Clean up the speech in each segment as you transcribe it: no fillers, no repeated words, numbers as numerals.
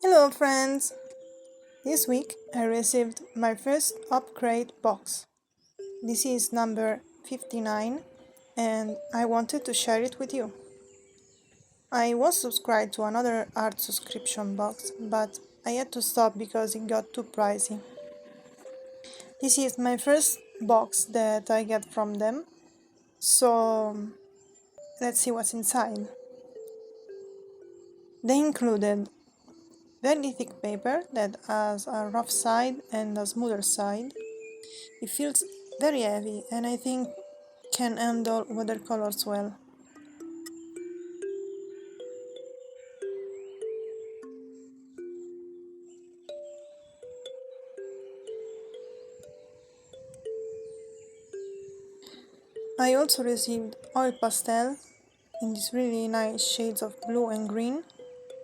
Hello friends! This week I received my first upgrade box. This is number 59 and I wanted to share it with you. I was subscribed to another art subscription box, but I had to stop because it got too pricey. This is my first box that I get from them, so let's see what's inside. They included very thick paper that has a rough side and a smoother side. It feels very heavy and I think can handle watercolors well. I also received oil pastel in these really nice shades of blue and green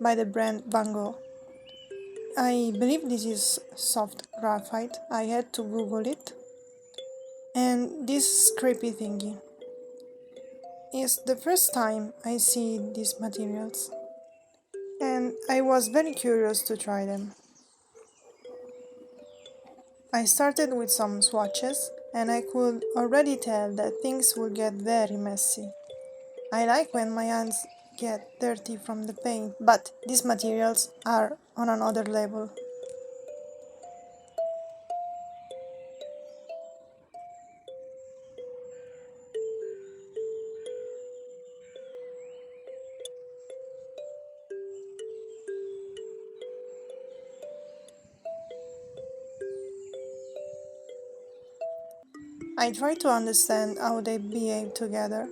by the brand Van Gogh. I believe this is soft graphite. I had to Google it. And this scrapey thingy is the first time I see these materials, and I was very curious to try them. I started with some swatches and I could already tell that things would get very messy. I like when my hands get dirty from the paint, but these materials are on another level. I tried to understand how they behave together,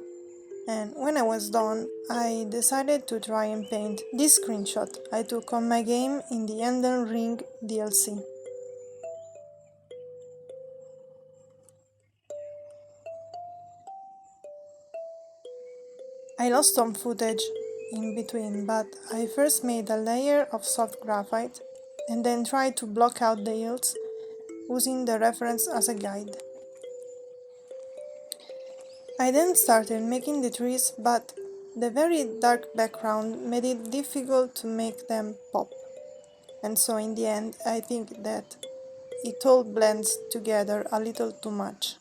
and when I was done, I decided to try and paint this screenshot I took on my game in the Elden Ring DLC. I lost some footage in between, but I first made a layer of soft graphite and then tried to block out the hills using the reference as a guide. I then started making the trees, but the very dark background made it difficult to make them pop. And so in the end, I think that it all blends together a little too much.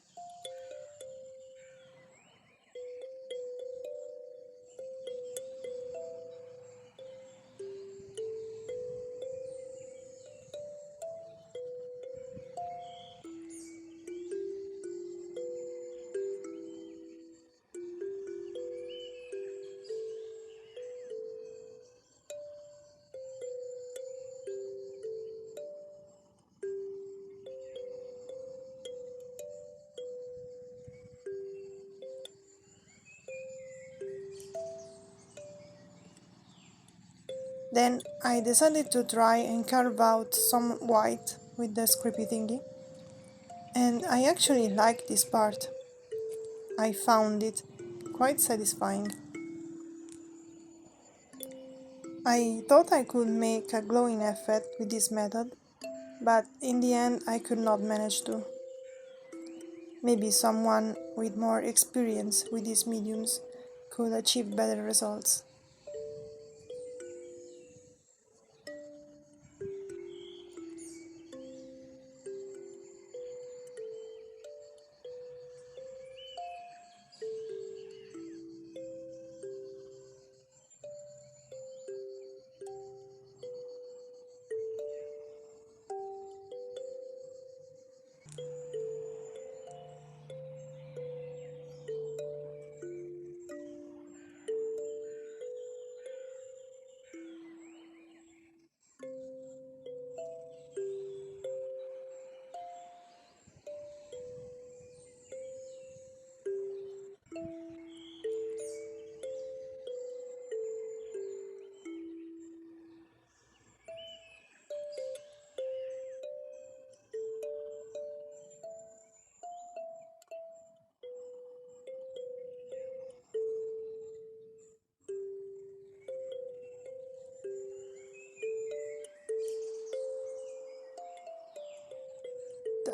Then I decided to try and carve out some white with the scrippy thingy. And I actually like this part. I found it quite satisfying. I thought I could make a glowing effect with this method, but in the end I could not manage to. Maybe someone with more experience with these mediums could achieve better results.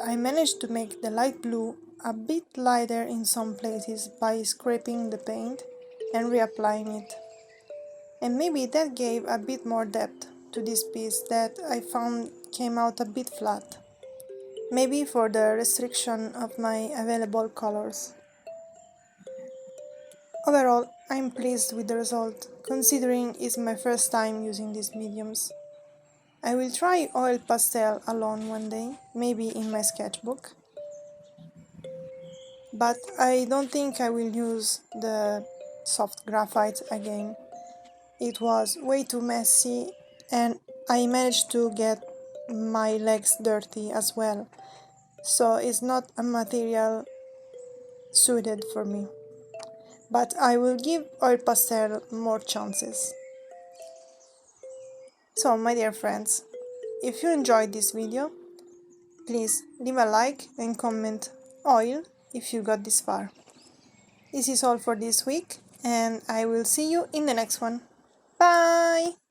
I managed to make the light blue a bit lighter in some places by scraping the paint and reapplying it. And maybe that gave a bit more depth. to this piece that I found came out a bit flat. Maybe for the restriction of my available colors. Overall, I'm pleased with the result, considering it's my first time using these mediums. I will try oil pastel alone one day, maybe in my sketchbook. But I don't think I will use the soft graphite again. It was way too messy and I managed to get my legs dirty as well, so it's not a material suited for me. But I will give oil pastel more chances. So my dear friends, if you enjoyed this video, please leave a like and comment oil if you got this far. This is all for this week and I will see you in the next one. Bye!